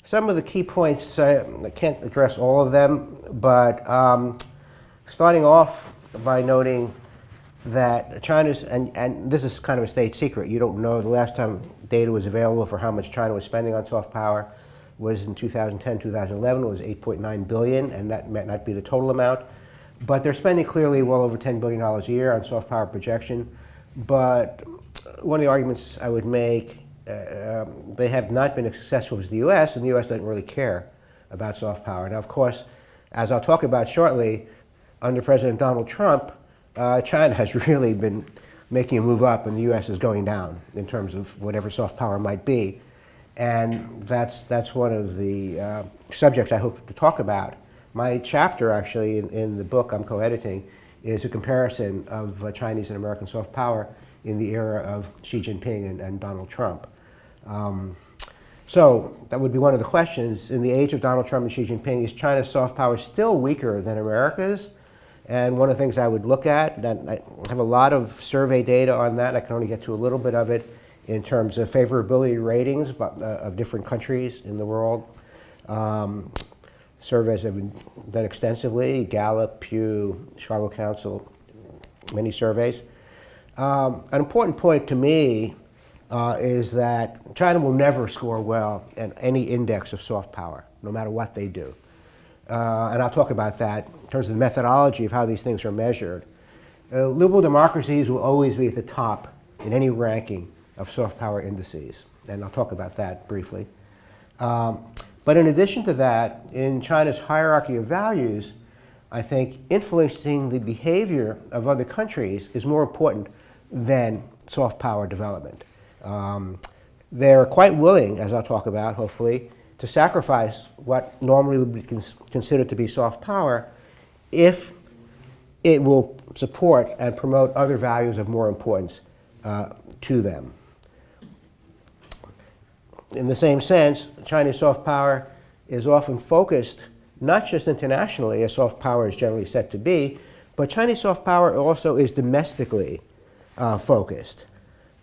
Some of the key points, I can't address all of them, but starting off by noting that China's, and this is kind of a state secret, you don't know, the last time data was available for how much China was spending on soft power was in 2010, 2011, it was 8.9 billion, and that might not be the total amount. But they're spending clearly well over $10 billion a year on soft power projection. But one of the arguments I would make, they have not been as successful as the U.S., and the U.S. doesn't really care about soft power. Now, of course, as I'll talk about shortly, under President Donald Trump, China has really been making a move up, and the U.S. is going down in terms of whatever soft power might be. And that's one of the subjects I hope to talk about. My chapter, actually, in the book I'm co-editing, is a comparison of Chinese and American soft power in the era of Xi Jinping and Donald Trump. So that would be one of the questions. In the age of Donald Trump and Xi Jinping, is China's soft power still weaker than America's? And one of the things I would look at, and I have a lot of survey data on that, I can only get to a little bit of it in terms of favorability ratings of different countries in the world. Surveys have been done extensively, Gallup, Pew, Chicago Council, many surveys. An important point to me is that China will never score well in any index of soft power, no matter what they do. And I'll talk about that in terms of the methodology of how these things are measured. Liberal democracies will always be at the top in any ranking of soft power indices, and I'll talk about that briefly. But in addition to that, in China's hierarchy of values, I think influencing the behavior of other countries is more important than soft power development. They're quite willing, as I'll talk about, hopefully, to sacrifice what normally would be considered to be soft power if it will support and promote other values of more importance to them. In the same sense, Chinese soft power is often focused not just internationally, as soft power is generally said to be, but Chinese soft power also is domestically focused.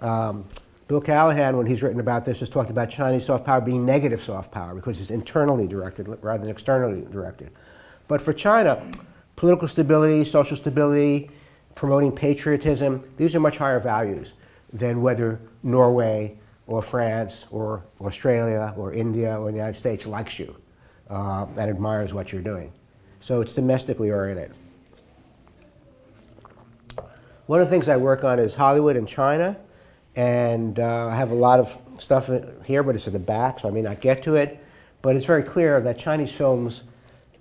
Bill Callahan, when he's written about this, has talked about Chinese soft power being negative soft power because it's internally directed rather than externally directed. But for China, political stability, social stability, promoting patriotism, these are much higher values than whether Norway or France or Australia or India or the United States likes you and admires what you're doing. So it's domestically oriented. One of the things I work on is Hollywood and China. And I have a lot of stuff here, but it's at the back, so I may not get to it. But it's very clear that Chinese films,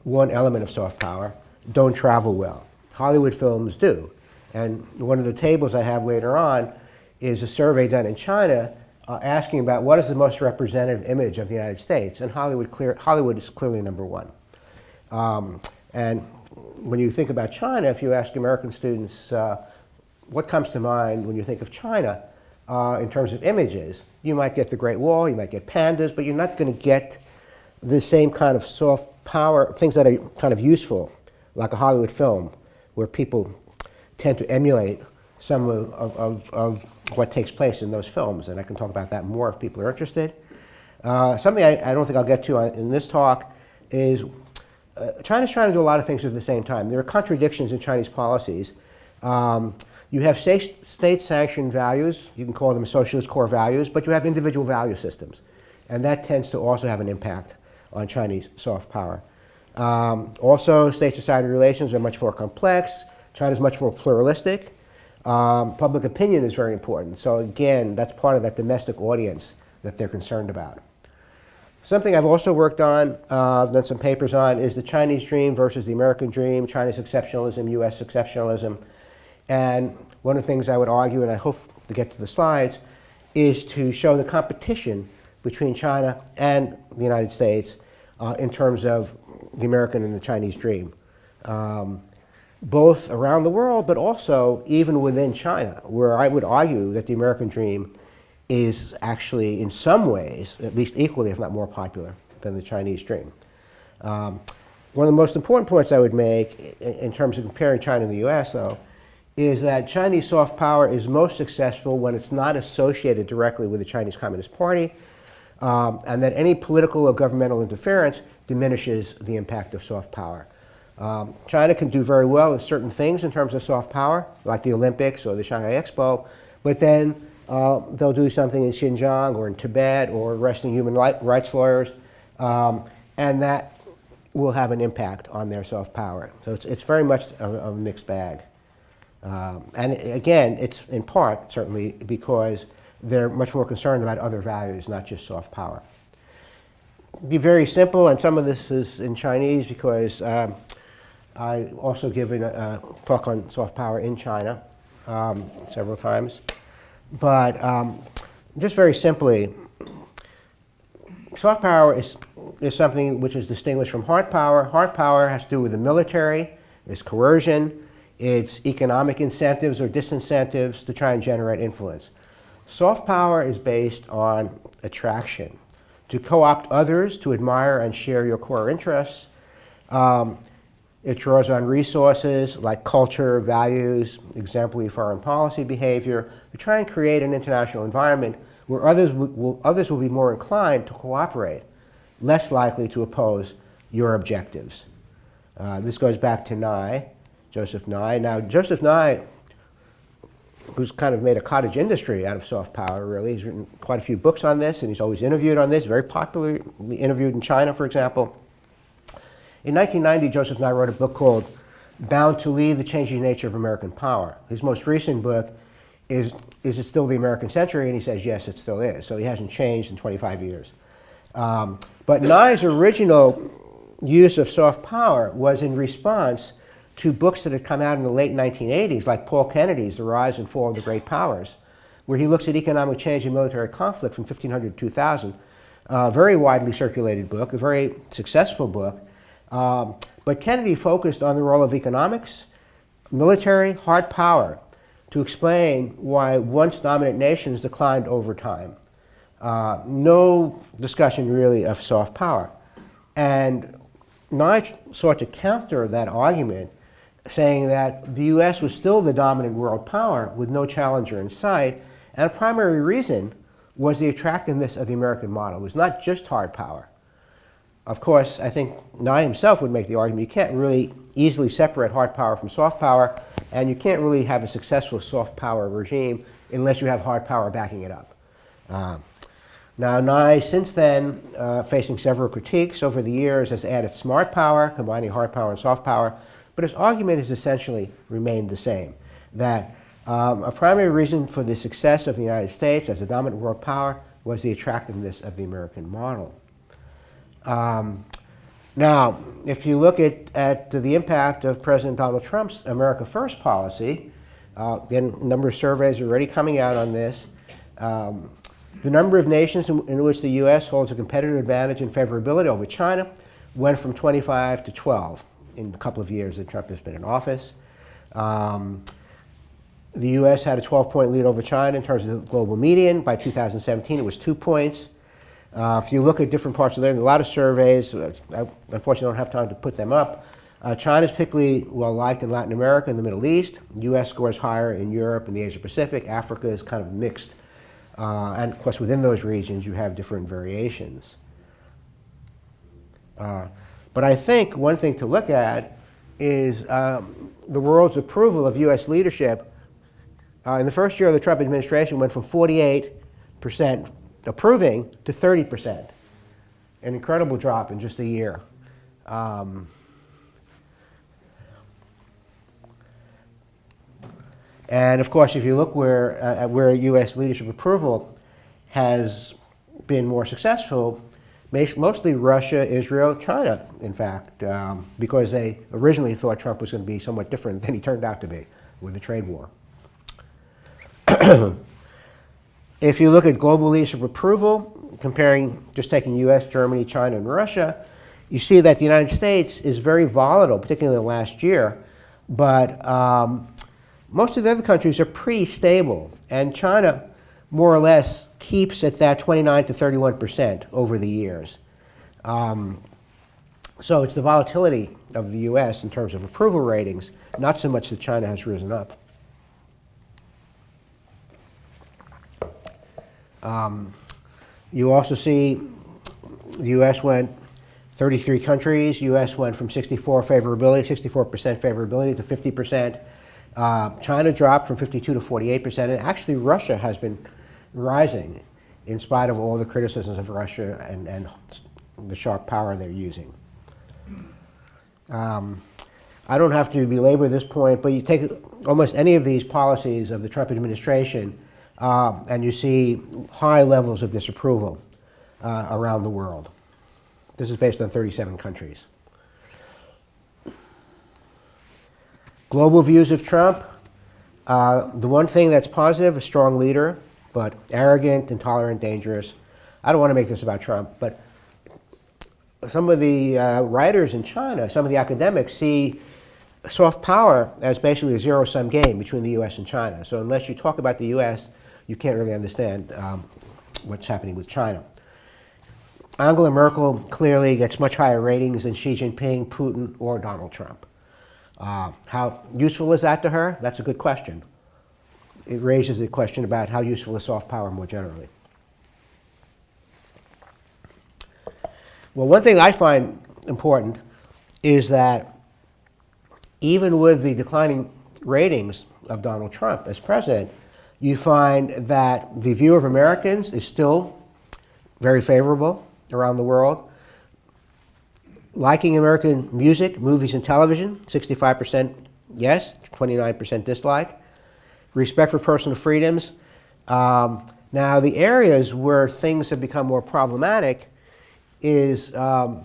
one element of soft power, don't travel well. Hollywood films do. And one of the tables I have later on is a survey done in China asking about what is the most representative image of the United States. And Hollywood is clearly number one. And when you think about China, if you ask American students what comes to mind when you think of China, in terms of images, you might get the Great Wall, you might get pandas, but you're not going to get the same kind of soft power, things that are kind of useful, like a Hollywood film, where people tend to emulate some of what takes place in those films. And I can talk about that more if people are interested. Something I don't think I'll get to in this talk is China's trying to do a lot of things at the same time. There are contradictions in Chinese policies. You have state-sanctioned values, you can call them socialist core values, but you have individual value systems. And that tends to also have an impact on Chinese soft power. Also, state-society relations are much more complex. China's much more pluralistic. Public opinion is very important. So again, that's part of that domestic audience that they're concerned about. Something I've also worked on, done some papers on, is the Chinese dream versus the American dream, China's exceptionalism, U.S. exceptionalism. And one of the things I would argue, and I hope to get to the slides, is to show the competition between China and the United States in terms of the American and the Chinese dream. Both around the world, but also even within China, where I would argue that the American dream is actually, in some ways, at least equally, if not more popular than the Chinese dream. One of the most important points I would make in terms of comparing China and the U.S., though, is that Chinese soft power is most successful when it's not associated directly with the Chinese Communist Party, and that any political or governmental interference diminishes the impact of soft power. China can do very well in certain things in terms of soft power, like the Olympics or the Shanghai Expo, but then they'll do something in Xinjiang or in Tibet or arresting human rights lawyers, and that will have an impact on their soft power. So it's very much a mixed bag. And again, it's in part, certainly, because they're much more concerned about other values, not just soft power. Be very simple, and some of this is in Chinese because I also given a talk on soft power in China several times. But just very simply, soft power is something which is distinguished from hard power. Hard power has to do with the military, it's coercion, it's economic incentives or disincentives to try and generate influence. Soft power is based on attraction, to co-opt others to admire and share your core interests. It draws on resources like culture, values, exemplary foreign policy behavior, to try and create an international environment where others will be more inclined to cooperate, less likely to oppose your objectives. This goes back to Nye, Joseph Nye. Now, Joseph Nye, who's kind of made a cottage industry out of soft power, really. He's written quite a few books on this, and he's always interviewed on this, very popularly interviewed in China, for example. In 1990, Joseph Nye wrote a book called Bound to Lead: The Changing Nature of American Power. His most recent book is it still the American century? And he says, yes, it still is. So he hasn't changed in 25 years. But Nye's original use of soft power was in response to books that had come out in the late 1980s, like Paul Kennedy's The Rise and Fall of the Great Powers, where he looks at economic change and military conflict from 1500 to 2000. A very widely circulated book, a very successful book. But Kennedy focused on the role of economics, military, hard power, to explain why once dominant nations declined over time. No discussion really of soft power. And Nye sought to counter that argument, saying that the U.S. was still the dominant world power with no challenger in sight, and a primary reason was the attractiveness of the American model. It was not just hard power. Of course, I think Nye himself would make the argument you can't really easily separate hard power from soft power, and you can't really have a successful soft power regime unless you have hard power backing it up. Now, Nye, since then, facing several critiques over the years, has added smart power, combining hard power and soft power, but his argument has essentially remained the same, that a primary reason for the success of the United States as a dominant world power was the attractiveness of the American model. Now, if you look at the impact of President Donald Trump's America First policy, again, a number of surveys are already coming out on this. The number of nations in which the U.S. holds a competitive advantage and favorability over China went from 25 to 12 in a couple of years that Trump has been in office. The U.S. had a 12-point lead over China in terms of the global median. By 2017, it was 2 points. If you look at different parts of there, a lot of surveys, I unfortunately don't have time to put them up. China's particularly well-liked in Latin America and the Middle East. The U.S. scores higher in Europe and the Asia-Pacific. Africa is kind of mixed. And of course, within those regions, you have different variations. But I think one thing to look at is the world's approval of U.S. leadership. In the first year of the Trump administration, went from 48% approving to 30%. An incredible drop in just a year. And of course, if you look at where U.S. leadership approval has been more successful, mostly Russia, Israel, China, in fact, because they originally thought Trump was going to be somewhat different than he turned out to be with the trade war. If you look at global leadership approval, comparing, just taking U.S., Germany, China, and Russia, you see that the United States is very volatile, particularly in the last year, but most of the other countries are pretty stable, and China more or less keeps at that 29 to 31% over the years. So it's the volatility of the U.S. in terms of approval ratings, not so much that China has risen up. You also see the U.S. went 33 countries. U.S. went from 64% favorability to 50%. China dropped from 52 to 48%. And actually, Russia has been rising in spite of all the criticisms of Russia and the sharp power they're using. I don't have to belabor this point, but you take almost any of these policies of the Trump administration, and you see high levels of disapproval around the world. This is based on 37 countries. Global views of Trump. The one thing that's positive, a strong leader, but arrogant, intolerant, dangerous. I don't want to make this about Trump, but some of the writers in China, some of the academics see soft power as basically a zero-sum game between the U.S. and China. So unless you talk about the U.S., you can't really understand what's happening with China. Angela Merkel clearly gets much higher ratings than Xi Jinping, Putin, or Donald Trump. How useful is that to her? That's a good question. It raises a question about how useful is soft power more generally. Well, one thing I find important is that even with the declining ratings of Donald Trump as president, you find that the view of Americans is still very favorable around the world. Liking American music, movies, and television, 65% yes, 29% dislike. Respect for personal freedoms. Now, the areas where things have become more problematic is I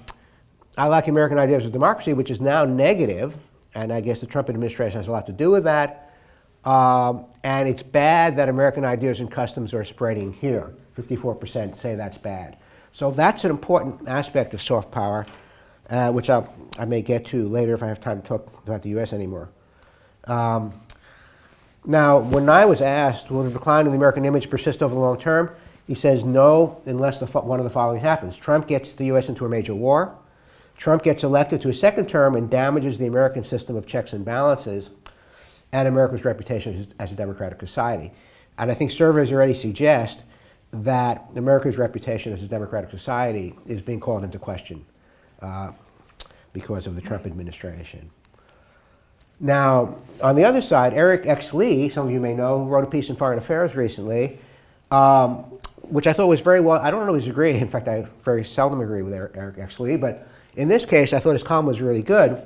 like American ideas of democracy, which is now negative, and I guess the Trump administration has a lot to do with that. And it's bad that American ideas and customs are spreading here. 54% say that's bad. So that's an important aspect of soft power, which I may get to later if I have time to talk about the U.S. anymore. Now, when I was asked, will the decline in the American image persist over the long term? He says no, unless one of the following happens. Trump gets the U.S. into a major war. Trump gets elected to a second term and damages the American system of checks and balances and America's reputation as a democratic society. And I think surveys already suggest that America's reputation as a democratic society is being called into question because of the Trump administration. Now, on the other side, Eric X. Lee, some of you may know, who wrote a piece in Foreign Affairs recently, which I thought was very well. I don't always agree. In fact, I very seldom agree with Eric X. Lee, but in this case, I thought his column was really good.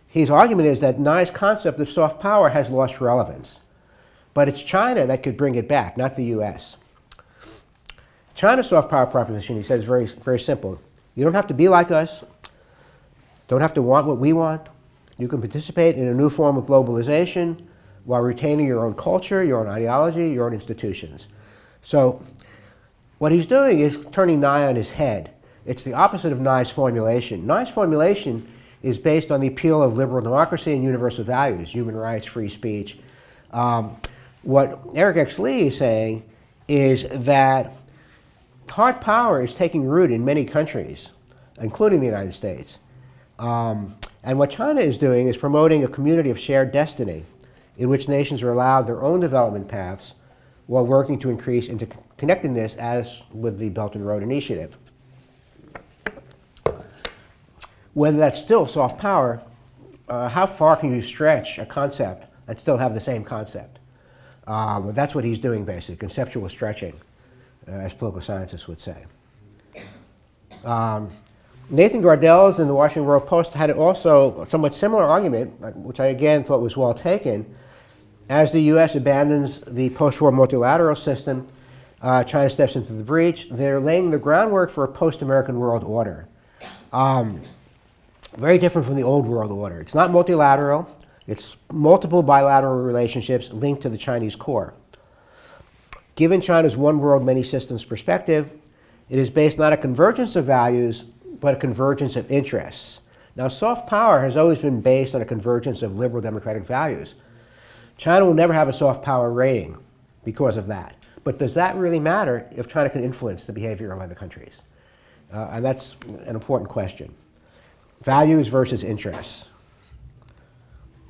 His argument is that Nye's concept of soft power has lost relevance, but it's China that could bring it back, not the U.S. China's soft power proposition, he says, is very, very simple. You don't have to be like us, don't have to want what we want. You can participate in a new form of globalization while retaining your own culture, your own ideology, your own institutions. So what he's doing is turning Nye on his head. It's the opposite of Nye's formulation. Nye's formulation is based on the appeal of liberal democracy and universal values, human rights, free speech. What Eric X. Lee is saying is that hard power is taking root in many countries, including the United States. And what China is doing is promoting a community of shared destiny in which nations are allowed their own development paths while working to increase interconnectedness, as with the Belt and Road Initiative. Whether that's still soft power, how far can you stretch a concept and still have the same concept? That's what he's doing, basically, conceptual stretching, as political scientists would say. Nathan Gardells in the Washington World Post had also a somewhat similar argument, which I again thought was well taken. As the U.S. abandons the post-war multilateral system, China steps into the breach. They're laying the groundwork for a post-American world order. Very different from the old world order. It's not multilateral. It's multiple bilateral relationships linked to the Chinese core. Given China's one world, many systems perspective, it is based not on a convergence of values, but a convergence of interests. Now, soft power has always been based on a convergence of liberal democratic values. China will never have a soft power rating because of that. But does that really matter if China can influence the behavior of other countries? And that's an important question. Values versus interests.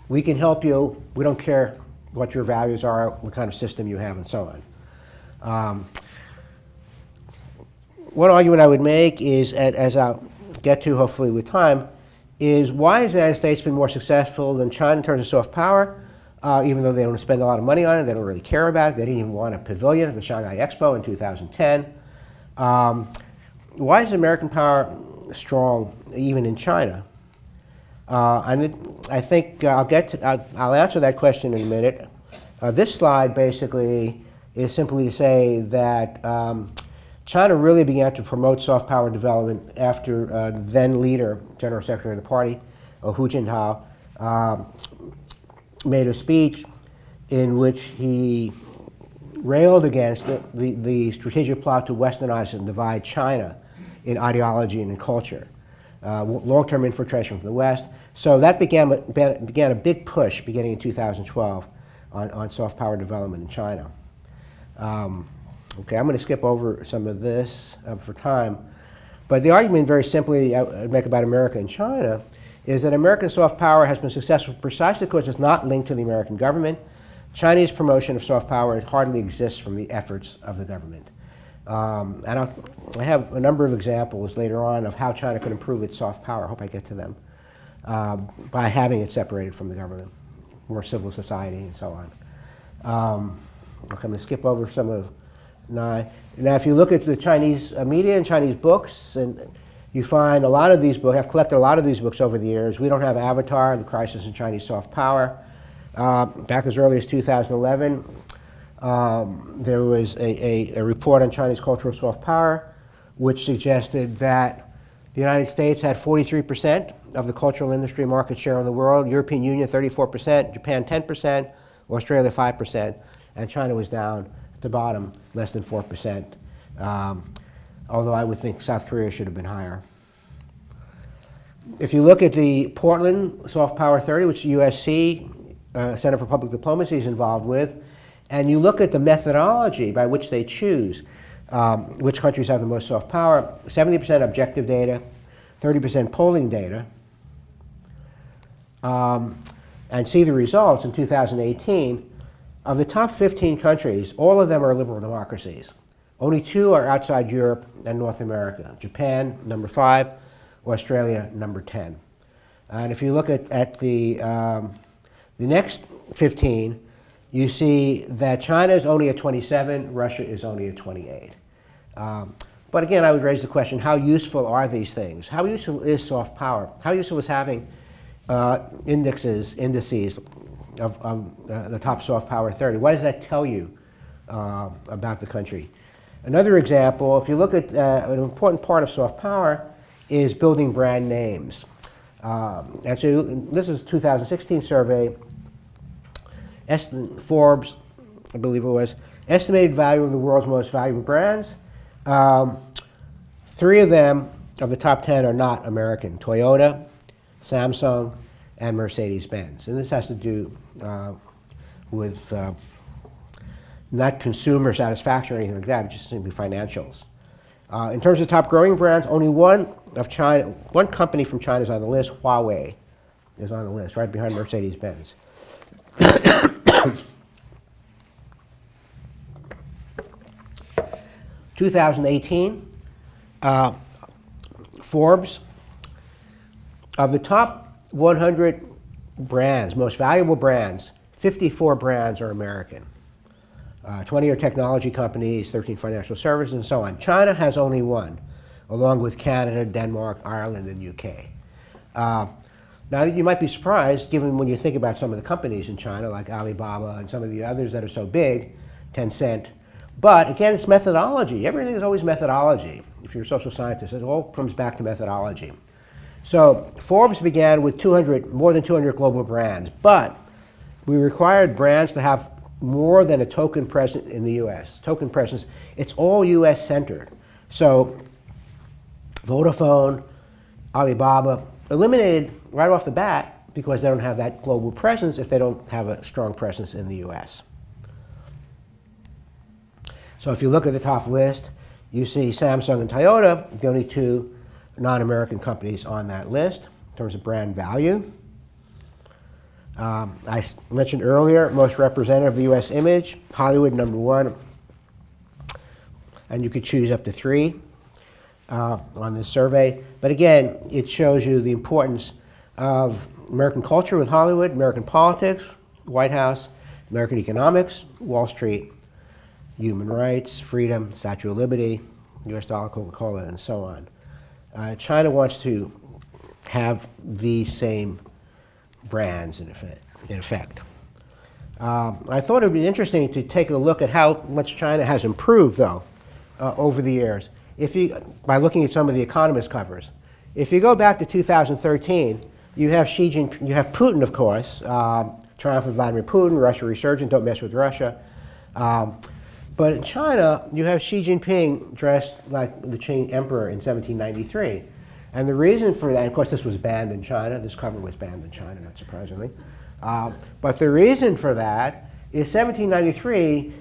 We can help you. We don't care what your values are, what kind of system you have, and so on. one argument I would make is, as I'll get to hopefully with time, is why has the United States been more successful than China in terms of soft power, even though they don't spend a lot of money on it, they don't really care about it, they didn't even want a pavilion at the Shanghai Expo in 2010. Why is American power strong even in China? I think I'll answer that question in a minute. This slide basically is simply to say that China really began to promote soft power development after then leader, General Secretary of the party, Hu Jintao, made a speech in which he railed against the strategic plot to westernize and divide China in ideology and in culture, long-term infiltration from the West. So that began a big push beginning in 2012 on soft power development in China. Okay, I'm going to skip over some of this for time. But the argument very simply I would make about America and China is that American soft power has been successful precisely because it's not linked to the American government. Chinese promotion of soft power hardly exists from the efforts of the government. And I have a number of examples later on of how China could improve its soft power. I hope I get to them. By having it separated from the government, more civil society and so on. Okay, I'm going to skip over some of now, if you look at the Chinese media and Chinese books, and you find a lot of these books, I've collected a lot of these books over the years. We Don't Have Avatar, The Crisis in Chinese Soft Power. Back as early as 2011, there was a report on Chinese cultural soft power, which suggested that the United States had 43% of the cultural industry market share in the world, European Union 34%, Japan 10%, Australia 5%, and China was down at the bottom, less than 4%, although I would think South Korea should have been higher. If you look at the Portland Soft Power 30, which USC, Center for Public Diplomacy, is involved with, and you look at the methodology by which they choose which countries have the most soft power, 70% objective data, 30% polling data, and see the results in 2018. Of the top 15 countries, all of them are liberal democracies. Only 2 are outside Europe and North America. Japan, number 5, Australia, number 10. And if you look at the next 15, you see that China is only at 27, Russia is only at 28. But again, I would raise the question, how useful are these things? How useful is soft power? How useful is having indices of the top soft power 30? What does that tell you about the country? Another example, if you look at an important part of soft power is building brand names. And so this is a 2016 survey. Forbes, I believe it was, estimated value of the world's most valuable brands. 3 of them, of the top 10, are not American: Toyota, Samsung, and Mercedes-Benz. And this has to do with not consumer satisfaction or anything like that, but just simply financials. In terms of top growing brands, only one company from China is on the list. Huawei is on the list, right behind Mercedes-Benz. 2018, Forbes, of the top 100 brands, most valuable brands, 54 brands are American. 20 are technology companies, 13 financial services, and so on. China has only 1, along with Canada, Denmark, Ireland, and UK. Now, you might be surprised, given when you think about some of the companies in China, like Alibaba and some of the others that are so big, Tencent. But again, it's methodology. Everything is always methodology. If you're a social scientist, it all comes back to methodology. So Forbes began with more than 200 global brands, but we required brands to have more than a token presence in the U.S. Token presence, it's all U.S. centered. So Vodafone, Alibaba, eliminated right off the bat because they don't have that global presence if they don't have a strong presence in the U.S. So if you look at the top list, you see Samsung and Toyota, the only 2 non-American companies on that list in terms of brand value. I mentioned earlier, most representative of the U.S. image, Hollywood, number 1, and you could choose up to 3. on this survey. But again, it shows you the importance of American culture with Hollywood, American politics, White House, American economics, Wall Street, human rights, freedom, Statue of Liberty, U.S. dollar, Coca-Cola, and so on. China wants to have these same brands in effect. I thought it would be interesting to take a look at how much China has improved, though, over the years. By looking at some of the Economist covers. If you go back to 2013, you have Putin, of course, triumphant Vladimir Putin, Russia resurgent, don't mess with Russia. But in China, you have Xi Jinping dressed like the Qing emperor in 1793. And the reason for that, of course, this was banned in China. This cover was banned in China, not surprisingly. But the reason for that is 1793,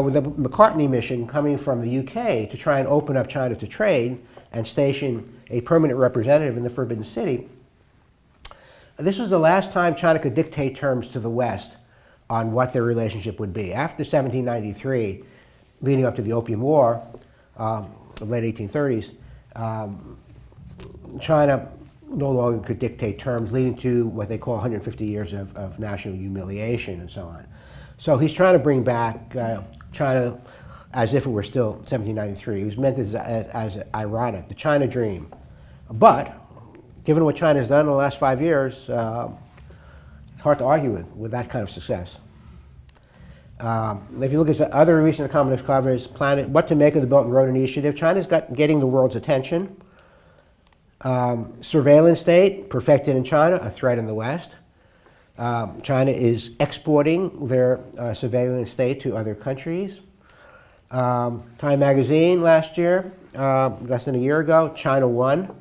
with the McCartney mission coming from the UK to try and open up China to trade and station a permanent representative in the Forbidden City. This was the last time China could dictate terms to the West on what their relationship would be. After 1793, leading up to the Opium War, the late 1830s, China no longer could dictate terms, leading to what they call 150 years of national humiliation and so on. So he's trying to bring back China as if it were still 1793. It was meant as ironic, the China dream. But given what China has done in the last 5 years, it's hard to argue with that kind of success. If you look at other recent Economist covers, what to make of the Belt and Road Initiative, China's getting the world's attention. Surveillance state, perfected in China, a threat in the West. China is exporting their surveillance state to other countries. Time magazine last year, less than a year ago, China won.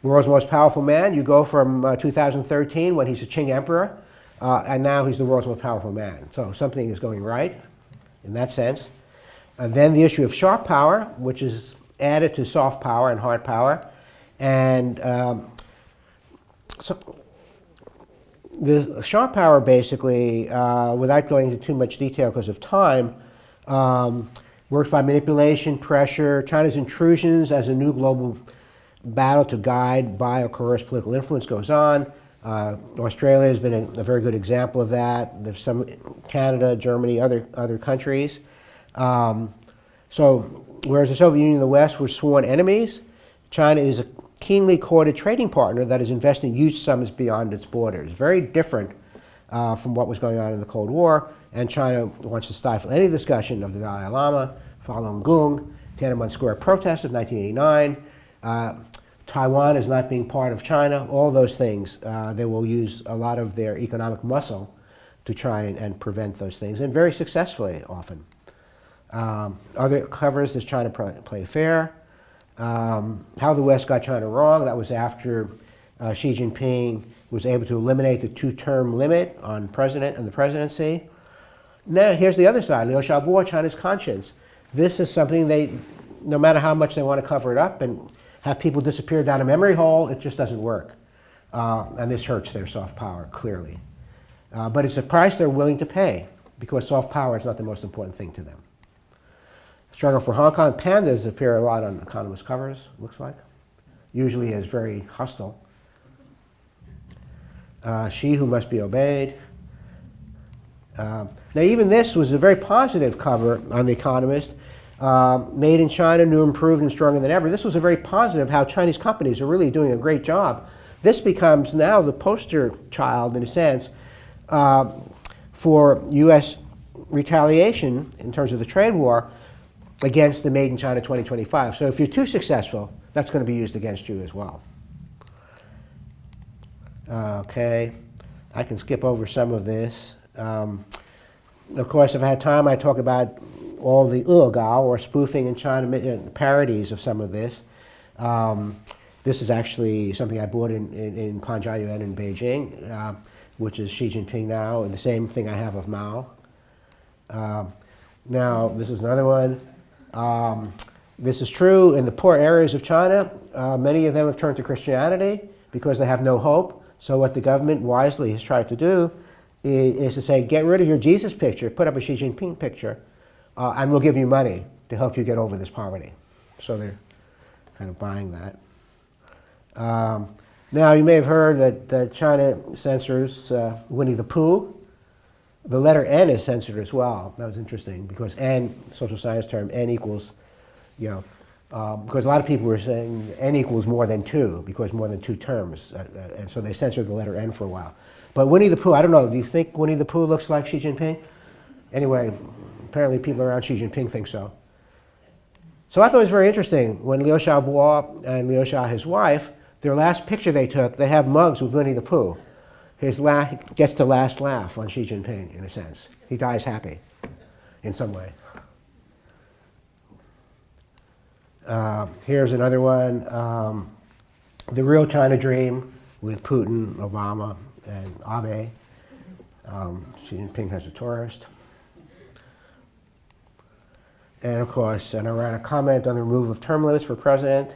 World's most powerful man. You go from 2013 when he's a Qing emperor, and now he's the world's most powerful man. So something is going right in that sense. And then the issue of sharp power, which is added to soft power and hard power. And so the sharp power basically, without going into too much detail because of time, works by manipulation, pressure, China's intrusions as a new global battle to guide, buy, or coerce political influence goes on. Australia has been a very good example of that. There's some Canada, Germany, other countries. So whereas the Soviet Union and the West were sworn enemies, China is a keenly courted trading partner that is investing huge sums beyond its borders. Very different from what was going on in the Cold War, and China wants to stifle any discussion of the Dalai Lama, Falun Gong, Tiananmen Square protests of 1989. Taiwan is not being part of China. All those things, they will use a lot of their economic muscle to try and prevent those things, and very successfully often. Other covers, does China play fair? How the West got China wrong, that was after Xi Jinping was able to eliminate the two-term limit on president and the presidency. Now, here's the other side, Liu Xiaobo, China's conscience. This is something no matter how much they want to cover it up and have people disappear down a memory hole, it just doesn't work. And this hurts their soft power, clearly. But it's a price they're willing to pay, because soft power is not the most important thing to them. Struggle for Hong Kong. Pandas appear a lot on Economist covers, looks like. Usually as very hostile. She who must be obeyed. Now even this was a very positive cover on The Economist. Made in China, new, improved, and stronger than ever. This was a very positive, how Chinese companies are really doing a great job. This becomes now the poster child, in a sense, for U.S. retaliation in terms of the trade war against the Made in China 2025. So if you're too successful, that's going to be used against you as well. Okay, I can skip over some of this. Of course, if I had time, I'd talk about all the Gao, or spoofing in China, parodies of some of this. This is actually something I bought in Panjiayuan in Beijing, which is Xi Jinping now, and the same thing I have of Mao. Now, this is another one. This is true in the poor areas of China. Many of them have turned to Christianity because they have no hope. So what the government wisely has tried to do is to say, get rid of your Jesus picture, put up a Xi Jinping picture, and we'll give you money to help you get over this poverty. So they're kind of buying that. Now, you may have heard that China censors Winnie the Pooh. The letter N is censored as well. That was interesting because N, social science term, N equals, because a lot of people were saying N equals more than 2 because more than 2 terms. And so they censored the letter N for a while. But Winnie the Pooh, I don't know, do you think Winnie the Pooh looks like Xi Jinping? Anyway, apparently people around Xi Jinping think so. So I thought it was very interesting when Liu Xiaobo and Liu Xia, his wife, their last picture they took, they have mugs with Winnie the Pooh. He gets the last laugh on Xi Jinping, in a sense. He dies happy in some way. Here's another one, The Real China Dream with Putin, Obama, and Abe. Xi Jinping as a tourist. And of course, an Iranian comment on the removal of term limits for president.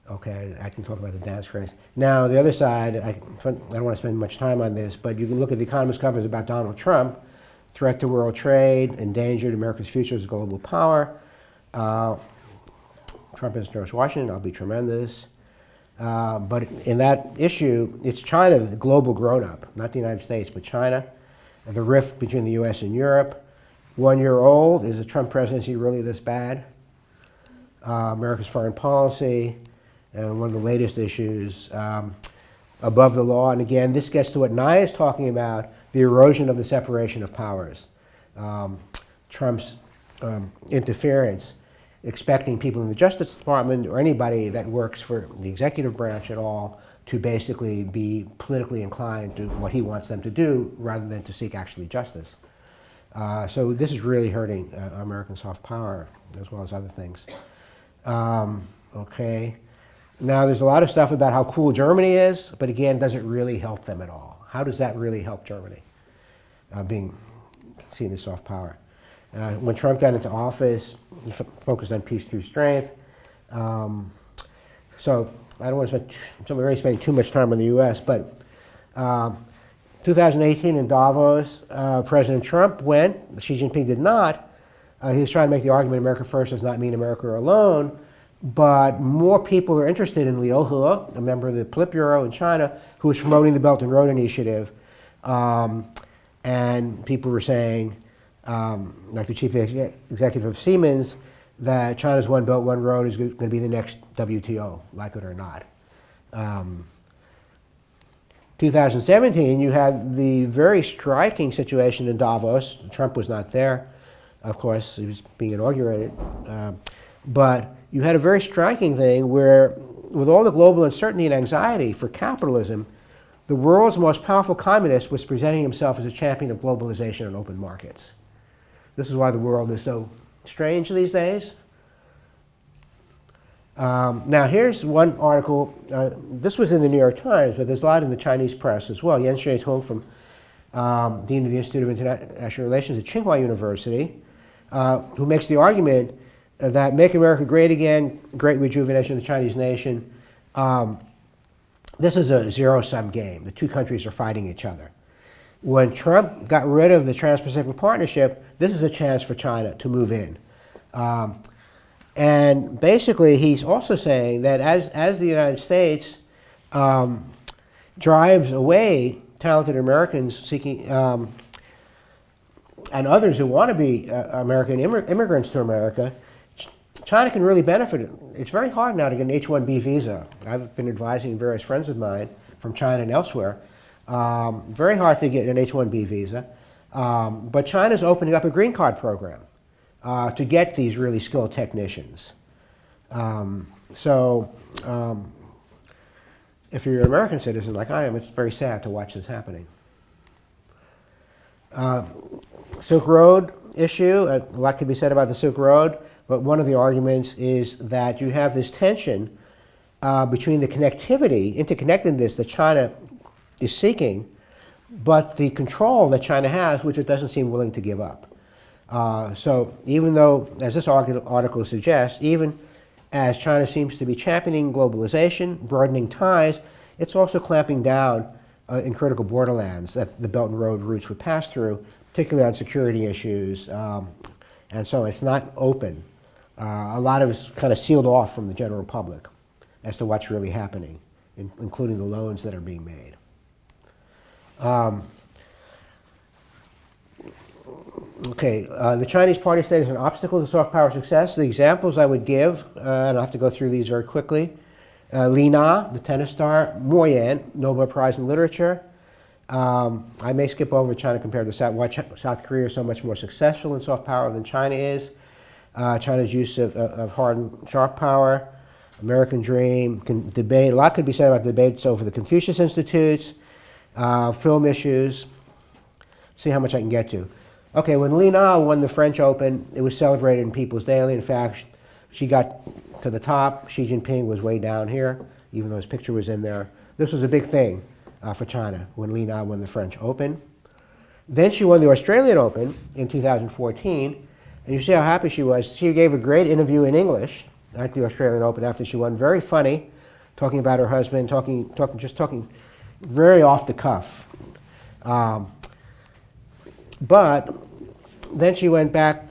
Okay, I can talk about the dance race. Now, the other side, I don't want to spend much time on this, but you can look at the Economist covers about Donald Trump, threat to world trade, endangered America's future as a global power. Trump is George Washington, I'll be tremendous. But in that issue, it's China, the global grown-up, not the United States, but China. The rift between the U.S. and Europe. 1 year old, is the Trump presidency really this bad? America's foreign policy. And one of the latest issues, above the law. And again, this gets to what Nye is talking about, the erosion of the separation of powers. Trump's interference, expecting people in the Justice Department or anybody that works for the executive branch at all to basically be politically inclined to what he wants them to do rather than to seek actually justice. So this is really hurting American soft power as well as other things. Okay. Now, there's a lot of stuff about how cool Germany is, but again, does it really help them at all? How does that really help Germany, being seen as soft power? When Trump got into office, he focused on peace through strength. So I don't want to spend, I'm already spending too much time on the U.S., but 2018 in Davos, President Trump went, Xi Jinping did not. He was trying to make the argument America first does not mean America alone. But more people are interested in Liu He, a member of the Politburo in China, who is promoting the Belt and Road Initiative. And people were saying, like the chief executive of Siemens, that China's One Belt, One Road is going to be the next WTO, like it or not. 2017, you had the very striking situation in Davos. Trump was not there, of course, he was being inaugurated. But you had a very striking thing where, with all the global uncertainty and anxiety for capitalism, the world's most powerful communist was presenting himself as a champion of globalization and open markets. This is why the world is so strange these days. Now, here's one article. This was in the New York Times, but there's a lot in the Chinese press as well. Yan Shui-tung, from Dean of the Institute of International Relations at Tsinghua University, who makes the argument that Make America Great Again, Great Rejuvenation of the Chinese Nation, this is a zero-sum game. The two countries are fighting each other. When Trump got rid of the Trans-Pacific Partnership, this is a chance for China to move in. And basically, he's also saying that as the United States drives away talented Americans seeking, and others who want to be American immigrants to America, China can really benefit. It's very hard now to get an H-1B visa. I've been advising various friends of mine from China and elsewhere. Very hard to get an H-1B visa. But China's opening up a green card program to get these really skilled technicians. If you're an American citizen like I am, it's very sad to watch this happening. Silk Road issue, a lot could be said about the Silk Road, but one of the arguments is that you have this tension between the connectivity, interconnectedness that China is seeking, but the control that China has, which it doesn't seem willing to give up. So even though, as this article suggests, even as China seems to be championing globalization, broadening ties, it's also clamping down in critical borderlands that the Belt and Road routes would pass through, particularly on security issues, and so it's not open. A lot of it's kind of sealed off from the general public as to what's really happening, including the loans that are being made. The Chinese party state is an obstacle to soft power success. The examples I would give, and I'll have to go through these very quickly. Li Na, the tennis star. Mo Yan, Nobel Prize in Literature. I may skip over China compared to why South Korea is so much more successful in soft power than China is. China's use of hard and sharp power. American Dream, debate. A lot could be said about debates over the Confucius Institutes, film issues. See how much I can get to. Okay, when Li Na won the French Open, it was celebrated in People's Daily. In fact, she got to the top. Xi Jinping was way down here, even though his picture was in there. This was a big thing for China when Li Na won the French Open. Then she won the Australian Open in 2014, and you see how happy she was. She gave a great interview in English at the Australian Open after she won. Very funny, talking about her husband, just talking very off the cuff. But then she went back,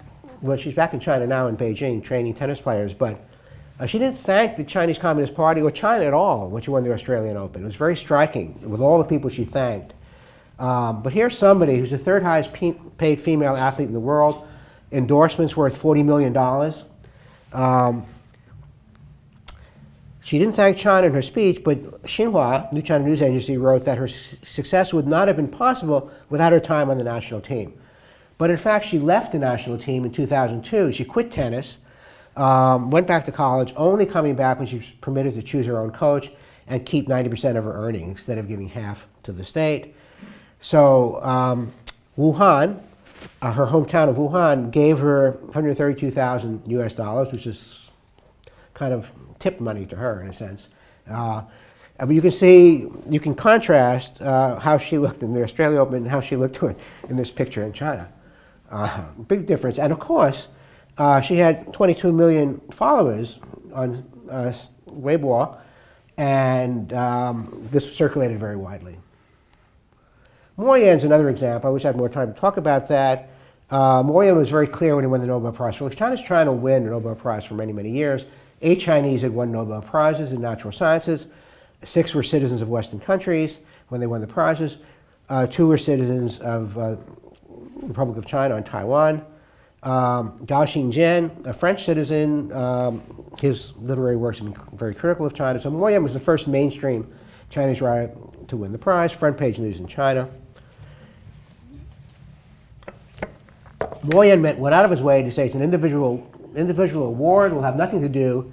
well, she's back in China now in Beijing training tennis players, but she didn't thank the Chinese Communist Party or China at all when she won the Australian Open. It was very striking with all the people she thanked. But here's somebody who's the third highest paid female athlete in the world, endorsements worth $40 million. She didn't thank China in her speech, but Xinhua, New China News Agency, wrote that her success would not have been possible without her time on the national team. But in fact, she left the national team in 2002. She quit tennis, went back to college, only coming back when she was permitted to choose her own coach and keep 90% of her earnings instead of giving half to the state. So Wuhan, her hometown of Wuhan, gave her $132,000 US, which is kind of tip money to her in a sense. But you can see, you can contrast how she looked in the Australian Open and how she looked in this picture in China. Big difference. And of course, she had 22 million followers on Weibo, and this circulated very widely. Mo Yan's another example. I wish I had more time to talk about that. Mo Yan was very clear when he won the Nobel Prize. Well, China's trying to win the Nobel Prize for many, many years. 8 Chinese had won Nobel Prizes in natural sciences. 6 were citizens of Western countries when they won the prizes. 2 were citizens of the Republic of China and Taiwan. Gao Xingjian, a French citizen, his literary works have been very critical of China. So Mo Yan was the first mainstream Chinese writer to win the prize, front page news in China. Mo Yan went out of his way to say it's an individual award, will have nothing to do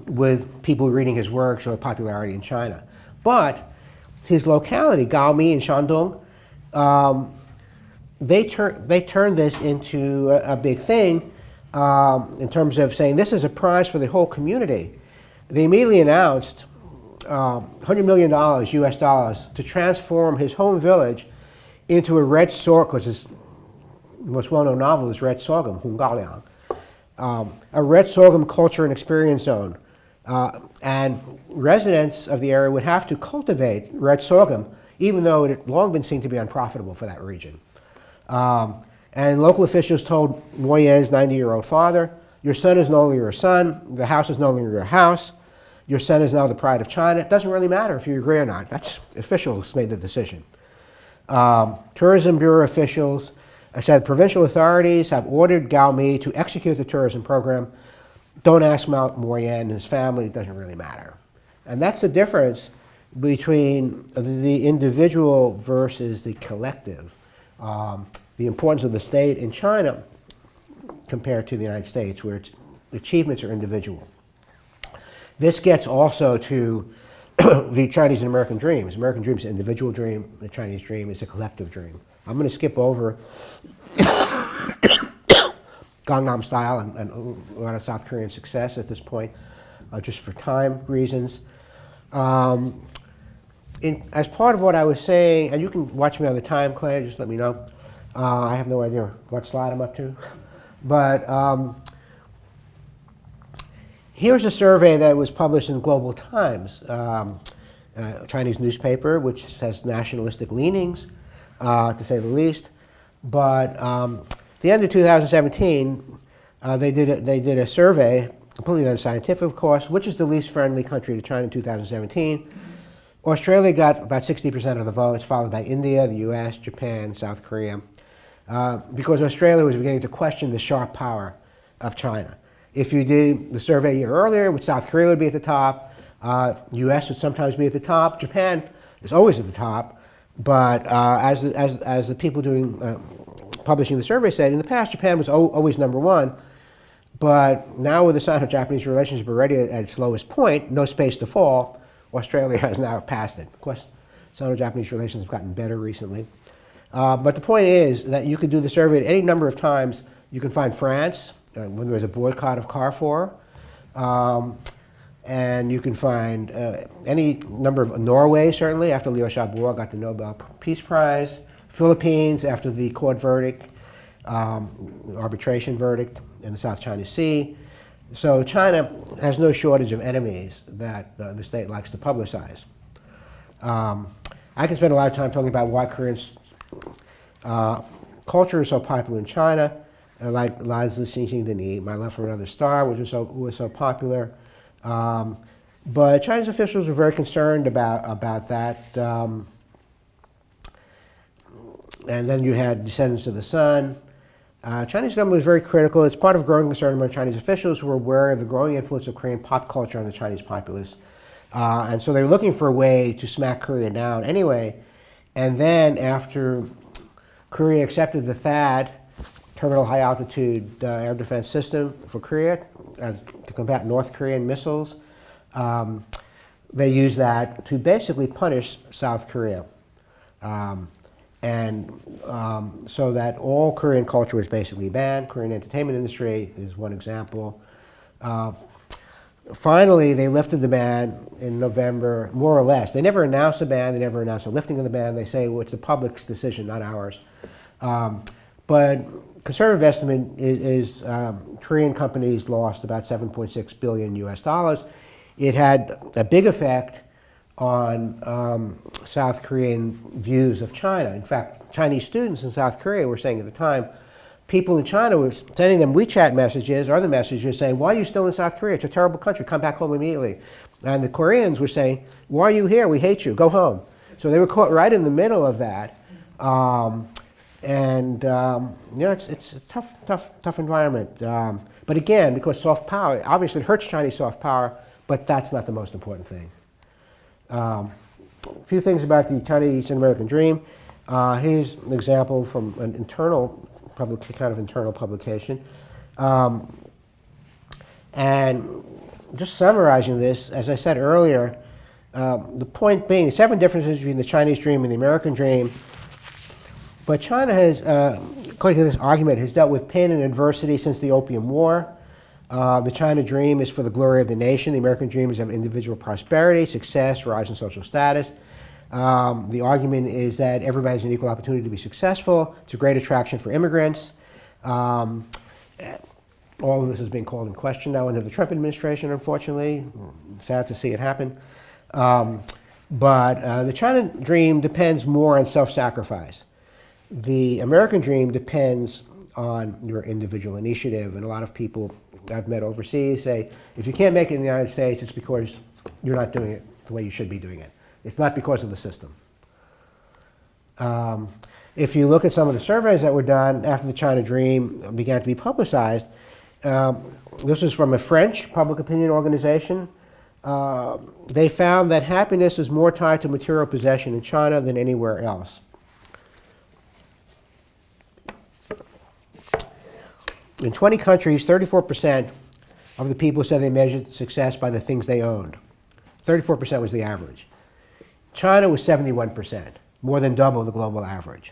with people reading his works or popularity in China. But his locality, Gaomi in Shandong, they turned this into a big thing in terms of saying this is a prize for the whole community. They immediately announced $100 million US to transform his home village into a red sorghum, because his most well-known novel is Red Sorghum, Hong Gao Liang. A red sorghum culture and experience zone. And residents of the area would have to cultivate red sorghum, even though it had long been seen to be unprofitable for that region. And local officials told Mo Yan's 90-year-old father, your son is no longer your son, the house is no longer your house, your son is now the pride of China. It doesn't really matter if you agree or not. That's officials made the decision. Tourism Bureau officials said provincial authorities have ordered Gaomi to execute the tourism program. Don't ask Mo Yan and his family, it doesn't really matter. And that's the difference between the individual versus the collective. The importance of the state in China compared to the United States, where its achievements are individual. This gets also to the Chinese and American dreams. American dream is an individual dream, the Chinese dream is a collective dream. I'm going to skip over Gangnam Style and a lot of South Korean success at this point, just for time reasons. As part of what I was saying, and you can watch me on the time, Clay, just let me know. I have no idea what slide I'm up to. But here's a survey that was published in Global Times. Chinese newspaper, which has nationalistic leanings, to say the least. But at the end of 2017, they did a survey, completely unscientific, of course, which is the least friendly country to China in 2017. Australia got about 60% of the votes, followed by India, the U.S., Japan, South Korea, because Australia was beginning to question the sharp power of China. If you did the survey a year earlier, South Korea would be at the top, U.S. would sometimes be at the top, Japan is always at the top, but as the people publishing the survey said, in the past Japan was always number one, but now with the Sino-Japanese relationship already at its lowest point, no space to fall, Australia has now passed it. Of course, Sino-Japanese relations have gotten better recently. But the point is that you could do the survey any number of times. You can find France, when there was a boycott of Carrefour, and you can find any number of, Norway certainly, after Liu Xiaobo got the Nobel Peace Prize, Philippines after the court verdict, arbitration verdict in the South China Sea. So China has no shortage of enemies that the state likes to publicize. I can spend a lot of time talking about why Korean culture is so popular in China, like Lies of Xing My Love for Another Star, which was so popular. But Chinese officials were very concerned about that. And then you had Descendants of the Sun. Chinese government was very critical. It's part of growing concern among Chinese officials who were aware of the growing influence of Korean pop culture on the Chinese populace. And so they were looking for a way to smack Korea down anyway. And then after Korea accepted the THAAD, Terminal High Altitude Air Defense System for Korea, to combat North Korean missiles, they used that to basically punish South Korea. So that all Korean culture was basically banned. Korean entertainment industry is one example. Finally, they lifted the ban in November, more or less. They never announced a ban. They never announced a lifting of the ban. They say, well, it's the public's decision, not ours. But conservative estimate is Korean companies lost about $7.6 billion US. It had a big effect on South Korean views of China. In fact, Chinese students in South Korea were saying at the time, people in China were sending them WeChat messages, or other messages saying, why are you still in South Korea? It's a terrible country. Come back home immediately. And the Koreans were saying, why are you here? We hate you. Go home. So they were caught right in the middle of that. It's a tough environment. But again, because soft power, obviously it hurts Chinese soft power, but that's not the most important thing. A few things about the Chinese American Dream. Here's an example from an internal publication. And just summarizing this, as I said earlier, the point being 7 differences between the Chinese Dream and the American Dream. But China has, according to this argument, has dealt with pain and adversity since the Opium War. The China Dream is for the glory of the nation. The American Dream is of individual prosperity, success, rise in social status. The argument is that everybody has an equal opportunity to be successful. It's a great attraction for immigrants. All of this is being called in question now under the Trump administration, unfortunately. Sad to see it happen. But the China Dream depends more on self-sacrifice. The American Dream depends on your individual initiative, and a lot of people I've met overseas say, if you can't make it in the United States, it's because you're not doing it the way you should be doing it. It's not because of the system. If you look at some of the surveys that were done after the China Dream began to be publicized, this is from a French public opinion organization. They found that happiness is more tied to material possession in China than anywhere else. In 20 countries, 34% of the people said they measured success by the things they owned. 34% was the average. China was 71%, more than double the global average.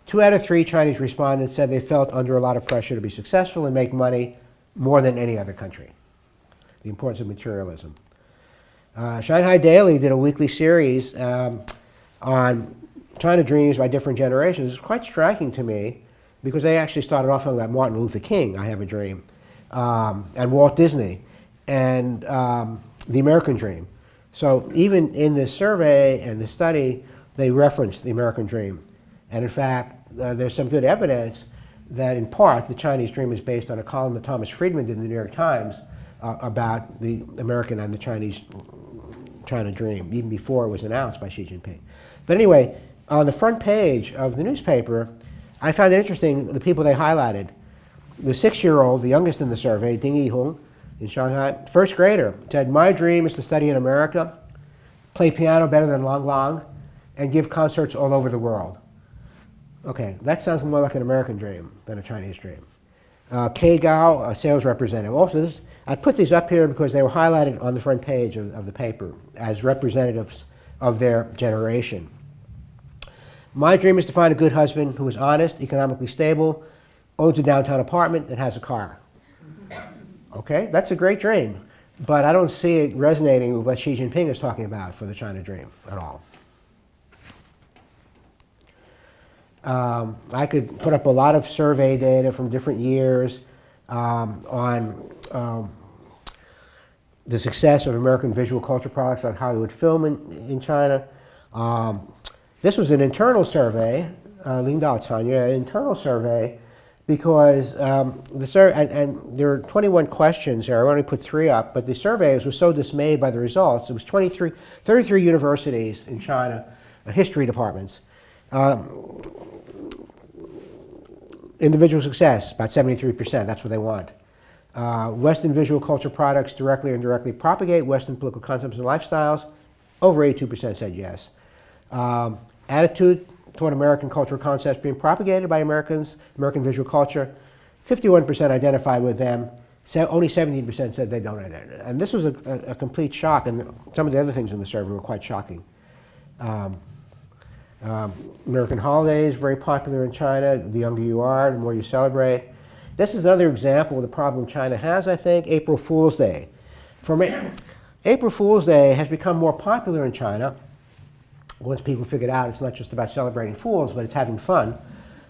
2 out of 3 Chinese respondents said they felt under a lot of pressure to be successful and make money more than any other country. The importance of materialism. Shanghai Daily did a weekly series on China Dreams by different generations. It's quite striking to me because they actually started off talking about Martin Luther King, I Have a Dream, and Walt Disney, and the American Dream. So even in this survey and the study, they referenced the American dream. And in fact, there's some good evidence that in part the Chinese dream is based on a column that Thomas Friedman did in the New York Times about the American and the Chinese China dream, even before it was announced by Xi Jinping. But anyway, on the front page of the newspaper, I found it interesting, the people they highlighted. The 6-year-old, the youngest in the survey, Ding Yihong in Shanghai, first grader, said, "My dream is to study in America, play piano better than Lang Lang, and give concerts all over the world." Okay, that sounds more like an American dream than a Chinese dream. Kei Gao, a sales representative. Also, I put these up here because they were highlighted on the front page of the paper as representatives of their generation. "My dream is to find a good husband who is honest, economically stable, owns a downtown apartment, and has a car." Okay, that's a great dream, but I don't see it resonating with what Xi Jinping is talking about for the China dream at all. I could put up a lot of survey data from different years on the success of American visual culture products like Hollywood film in China. This was an internal survey, an internal survey, because and there are 21 questions here. I only put 3 up, but the surveys were so dismayed by the results. It was 33 universities in China, history departments. Individual success, about 73%, that's what they want. Western visual culture products directly or indirectly propagate Western political concepts and lifestyles, over 82% said yes. Attitude toward American cultural concepts being propagated by Americans, American visual culture, 51% identify with them, only 17% said they don't identify. And this was a complete shock, and some of the other things in the survey were quite shocking. American holidays, very popular in China. The younger you are, the more you celebrate. This is another example of the problem China has, I think, April Fool's Day. April Fool's Day has become more popular in China once people figured out it's not just about celebrating fools, but it's having fun.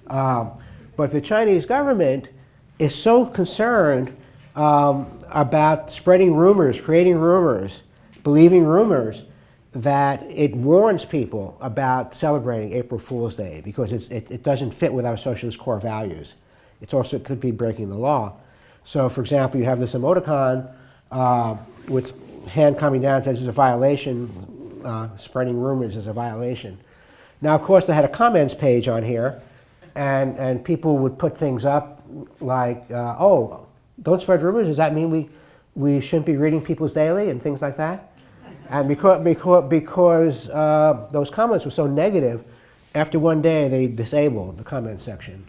But the Chinese government is so concerned about spreading rumors, creating rumors, believing rumors, that it warns people about celebrating April Fool's Day because it doesn't fit with our socialist core values. It could be breaking the law. So, for example, you have this emoticon with hand coming down, says it's a violation, spreading rumors is a violation. Now, of course, they had a comments page on here, and people would put things up like, oh, don't spread rumors, does that mean we shouldn't be reading People's Daily and things like that? And because those comments were so negative, after one day they disabled the comment section.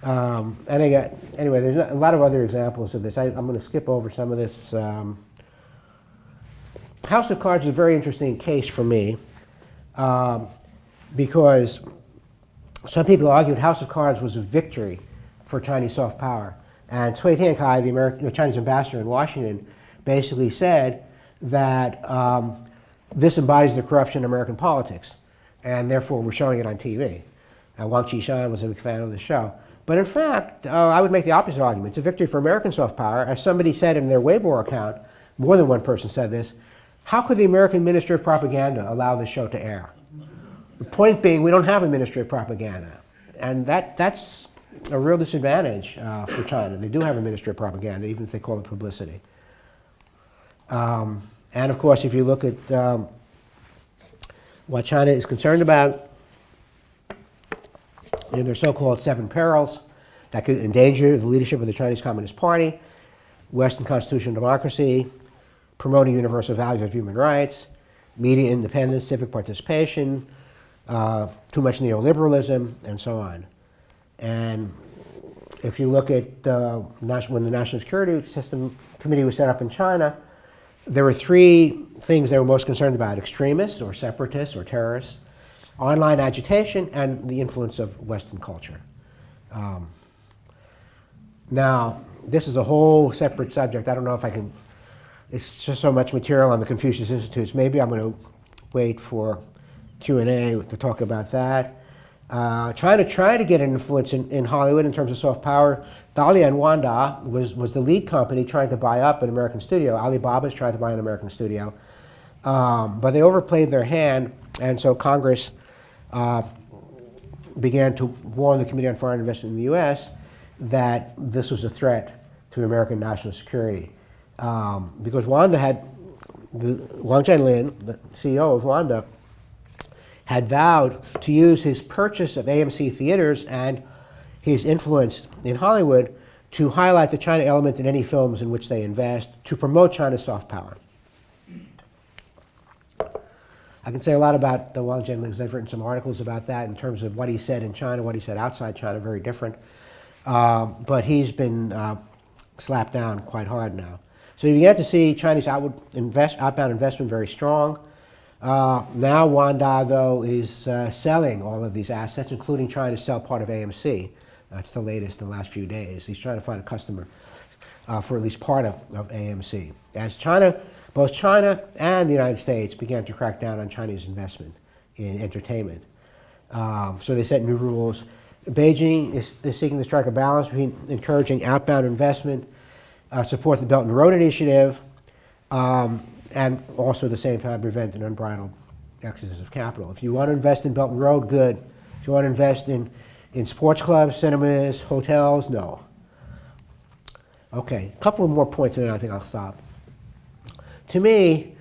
Anyway, there's a lot of other examples of this. I'm going to skip over some of this. House of Cards is a very interesting case for me because some people argued House of Cards was a victory for Chinese soft power. And Cui Tiankai, the Chinese ambassador in Washington, basically said that this embodies the corruption in American politics, and therefore we're showing it on TV. Wang Qishan was a big fan of the show. But in fact, I would make the opposite argument. It's a victory for American soft power. As somebody said in their Weibo account, more than one person said this, how could the American Ministry of Propaganda allow this show to air? The point being, we don't have a Ministry of Propaganda. And that's a real disadvantage for China. They do have a Ministry of Propaganda, even if they call it publicity. And of course, if you look at what China is concerned about in their so-called 7 perils that could endanger the leadership of the Chinese Communist Party, Western constitutional democracy, promoting universal values of human rights, media independence, civic participation, too much neoliberalism, and so on. And if you look at when the National Security System Committee was set up in China, there were 3 things they were most concerned about: extremists or separatists or terrorists, online agitation, and the influence of Western culture. Now, this is a whole separate subject. I don't know if I can, it's just so much material on the Confucius Institutes. Maybe I'm going to wait for Q&A to talk about that. China tried to get an influence in Hollywood in terms of soft power. Dalian Wanda was the lead company trying to buy up an American studio. Alibaba's tried to buy an American studio. But they overplayed their hand, and so Congress began to warn the Committee on Foreign Investment in the U.S. that this was a threat to American national security. Because Wang Zhenlin, the CEO of Wanda, had vowed to use his purchase of AMC theaters and his influence in Hollywood to highlight the China element in any films in which they invest, to promote China's soft power. I can say a lot about the Wang Zhenlin, because I've written some articles about that in terms of what he said in China, what he said outside China, very different. But he's been slapped down quite hard now. So you get to see Chinese outbound investment very strong. Now Wanda, though, is selling all of these assets, including trying to sell part of AMC. That's the latest in the last few days. He's trying to find a customer for at least part of AMC. As both China and the United States began to crack down on Chinese investment in entertainment. So they set new rules. Beijing is seeking to strike a balance between encouraging outbound investment, support the Belt and Road Initiative, and also at the same time prevent an unbridled exodus of capital. If you want to invest in Belt and Road, good. If you want to invest in sports clubs, cinemas, hotels, no. Okay, a couple of more points and then I think I'll stop. To me,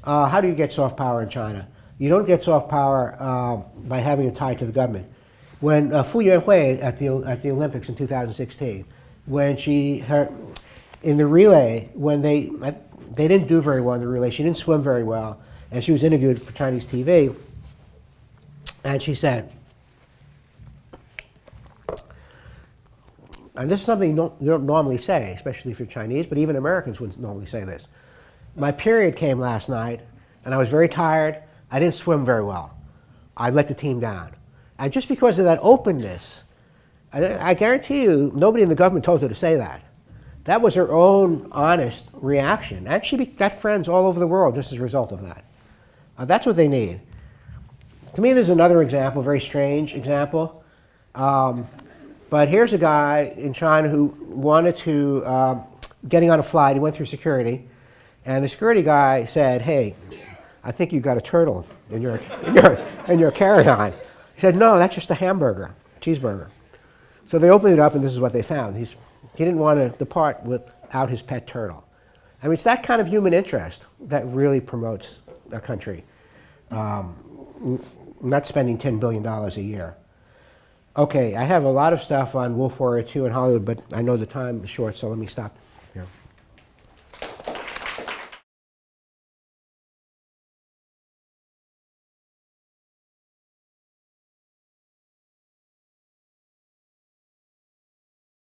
how do you get soft power in China? You don't get soft power by having a tie to the government. When Fu Yuanhui at the Olympics in 2016, when in the relay, when they didn't do very well in the relay. She didn't swim very well, and she was interviewed for Chinese TV, and she said, and this is something you don't normally say, especially if you're Chinese, but even Americans wouldn't normally say this. My period came last night, and I was very tired. I didn't swim very well. I let the team down. And just because of that openness, I guarantee you, nobody in the government told her to say that. That was her own honest reaction. And she got friends all over the world just as a result of that. That's what they need. To me, there's another example, a very strange example. But here's a guy in China who wanted to, getting on a flight, he went through security, and the security guy said, "Hey, I think you got a turtle in your carry-on." He said, "No, that's just a hamburger, cheeseburger." So they opened it up, and this is what they found. He didn't want to depart without his pet turtle. I mean, it's that kind of human interest that really promotes a country, not spending $10 billion a year. Okay, I have a lot of stuff on Wolf Warrior 2 in Hollywood, but I know the time is short, so let me stop.